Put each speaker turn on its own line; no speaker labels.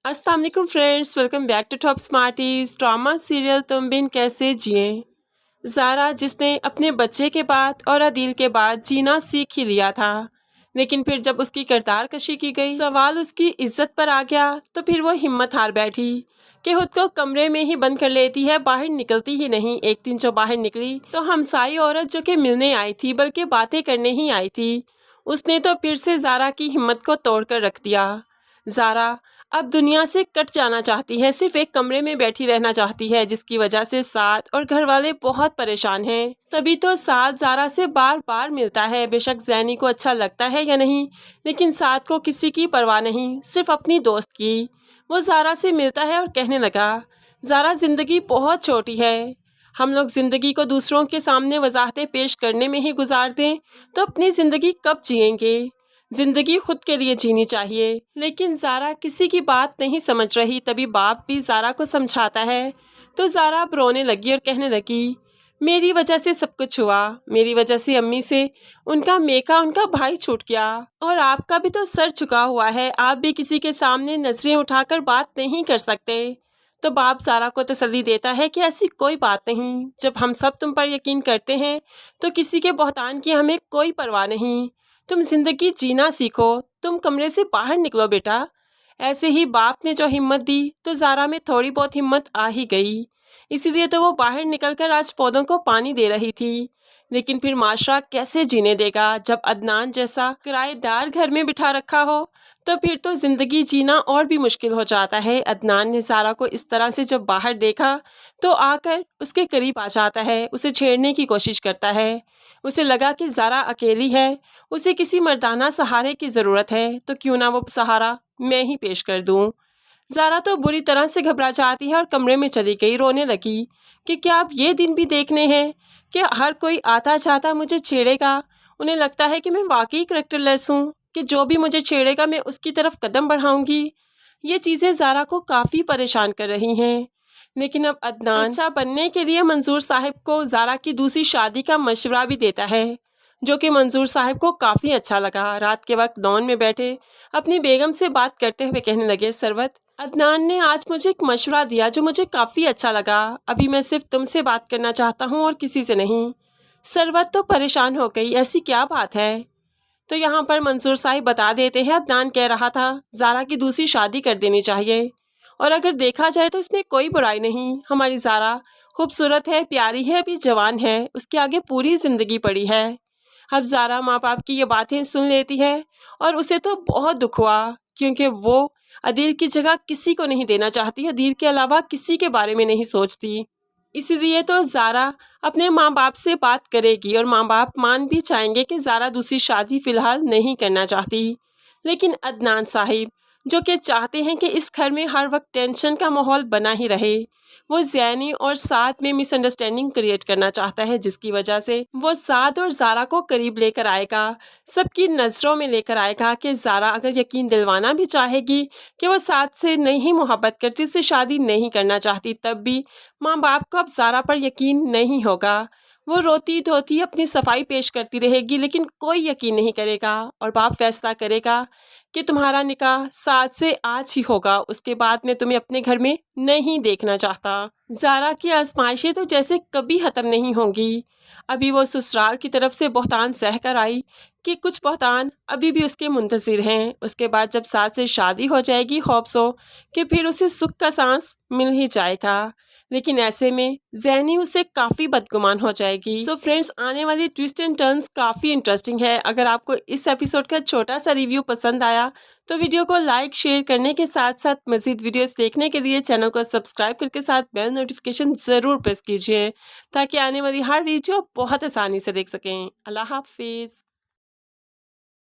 अस्सलाम वालेकुम friends, welcome back to Top Smarties. Drama serial तुम बिन कैसे जिए। ज़ारा जिसने अपने बच्चे के बाद और अदील के बाद जीना सीख ही लिया था, लेकिन फिर जब उसकी किरदार कशी की गई, सवाल उसकी इज्जत पर आ गया, तो फिर वो हिम्मत हार बैठी कि खुद को कमरे में ही बंद कर लेती है, बाहर निकलती ही नहीं। एक दिन जो बाहर निकली तो हमसाई औरत जो कि मिलने आई थी बल्कि बातें करने ही आई थी, उसने तो फिर से ज़ारा की हिम्मत को तोड़ कर रख दिया। ज़ारा अब दुनिया से कट जाना चाहती है, सिर्फ एक कमरे में बैठी रहना चाहती है, जिसकी वजह से साद और घर वाले बहुत परेशान हैं। तभी तो साद ज़ारा से बार बार मिलता है। बेशक ज़ैनी को अच्छा लगता है या नहीं, लेकिन साद को किसी की परवाह नहीं, सिर्फ अपनी दोस्त की। वो ज़ारा से मिलता है और कहने लगा, ज़ारा ज़िंदगी बहुत छोटी है, हम लोग ज़िंदगी को दूसरों के सामने वजाहतें पेश करने में ही गुजार दें तो अपनी ज़िंदगी कब जिएंगे। जिंदगी खुद के लिए जीनी चाहिए। लेकिन ज़ारा किसी की बात नहीं समझ रही। तभी बाप भी ज़ारा को समझाता है तो ज़ारा अब रोने लगी और कहने लगी, मेरी वजह से सब कुछ हुआ, मेरी वजह से अम्मी से उनका मेका उनका भाई छूट गया, और आपका भी तो सर झुका हुआ है, आप भी किसी के सामने नजरें उठाकर बात नहीं कर सकते। तो बाप ज़ारा को तसल्ली देता है कि ऐसी कोई बात नहीं, जब हम सब तुम पर यकीन करते हैं तो किसी के बहतान की हमें कोई परवाह नहीं। तुम जिंदगी जीना सीखो, तुम कमरे से बाहर निकलो बेटा। ऐसे ही बाप ने जो हिम्मत दी तो ज़ारा में थोड़ी बहुत हिम्मत आ ही गई, इसीलिए तो वो बाहर निकलकर आज पौधों को पानी दे रही थी। लेकिन फिर माशरा कैसे जीने देगा जब अदनान जैसा किराएदार घर में बिठा रखा हो, तो फिर तो ज़िंदगी जीना और भी मुश्किल हो जाता है। अदनान ने ज़ारा को इस तरह से जब बाहर देखा तो आकर उसके करीब आ जाता है, उसे छेड़ने की कोशिश करता है। उसे लगा कि ज़ारा अकेली है, उसे किसी मर्दाना सहारे की ज़रूरत है, तो क्यों ना वो सहारा मैं ही पेश कर दूँ। ज़ारा तो बुरी तरह से घबरा जाती है और कमरे में चली गई, रोने लगी कि क्या अब ये दिन भी देखने हैं कि हर कोई आता जाता मुझे छेड़ेगा। उन्हें लगता है कि मैं वाकई करैक्टरलेस हूँ, कि जो भी मुझे छेड़ेगा मैं उसकी तरफ कदम बढ़ाऊंगी। ये चीज़ें ज़ारा को काफ़ी परेशान कर रही हैं। लेकिन अब अदनान अच्छा बनने के लिए मंजूर साहब को ज़ारा की दूसरी शादी का मशवरा भी देता है, जो कि मंजूर साहब को काफ़ी अच्छा लगा। रात के वक्त लॉन में बैठे अपनी बेगम से बात करते हुए कहने लगे, सरवत, अदनान ने आज मुझे एक मशवरा दिया जो मुझे काफ़ी अच्छा लगा। अभी मैं सिर्फ तुमसे बात करना चाहता हूँ और किसी से नहीं। सरवत तो परेशान हो गई, ऐसी क्या बात है। तो यहाँ पर मंजूर साहब बता देते हैं, अदनान कह रहा था ज़ारा की दूसरी शादी कर देनी चाहिए, और अगर देखा जाए तो इसमें कोई बुराई नहीं। हमारी ज़ारा खूबसूरत है, प्यारी है, अभी जवान है, उसके आगे पूरी ज़िंदगी पड़ी है। अब ज़ारा माँ बाप की ये बातें सुन लेती है और उसे तो बहुत दुख हुआ, क्योंकि वो अदील की जगह किसी को नहीं देना चाहती, अदील के अलावा किसी के बारे में नहीं सोचती। इसीलिए तो ज़ारा अपने माँ बाप से बात करेगी और माँ बाप मान भी चाहेंगे कि ज़ारा दूसरी शादी फ़िलहाल नहीं करना चाहती। लेकिन अदनान साहिब जो कि चाहते हैं कि इस घर में हर वक्त टेंशन का माहौल बना ही रहे, वो ज़ैनी और साद में मिसअंडरस्टैंडिंग क्रिएट करना चाहता है, जिसकी वजह से वो साद और ज़ारा को करीब लेकर आएगा, सबकी नज़रों में लेकर आएगा कि ज़ारा अगर यकीन दिलवाना भी चाहेगी कि वो साद से नहीं मोहब्बत करती, उससे शादी नहीं करना चाहती, तब भी माँ बाप को अब ज़ारा पर यकीन नहीं होगा। वो रोती धोती अपनी सफाई पेश करती रहेगी, लेकिन कोई यकीन नहीं करेगा, और बाप फैसला करेगा कि तुम्हारा निकाह साद से आज ही होगा, उसके बाद मैं तुम्हें अपने घर में नहीं देखना चाहता। ज़ारा की आजमाइशें तो जैसे कभी ख़त्म नहीं होंगी। अभी वो ससुराल की तरफ से बहतान सह कर आई कि कुछ बहतान अभी भी उसके मुंतज़िर हैं। उसके बाद जब साद से शादी हो जाएगी, खौफ सो कि फिर उसे सुख का सांस मिल ही जाएगा, लेकिन ऐसे में ज़ैनी उससे काफ़ी बदगुमान हो जाएगी। सो फ्रेंड्स, आने वाली ट्विस्ट एंड टर्न्स काफ़ी इंटरेस्टिंग है। अगर आपको इस एपिसोड का छोटा सा रिव्यू पसंद आया तो वीडियो को लाइक शेयर करने के साथ साथ मज़ीद वीडियोस देखने के लिए चैनल को सब्सक्राइब करके साथ बेल नोटिफिकेशन ज़रूर प्रेस कीजिए, ताकि आने वाली हर वीडियो बहुत आसानी से देख सकें। अल्लाह हाफिज़।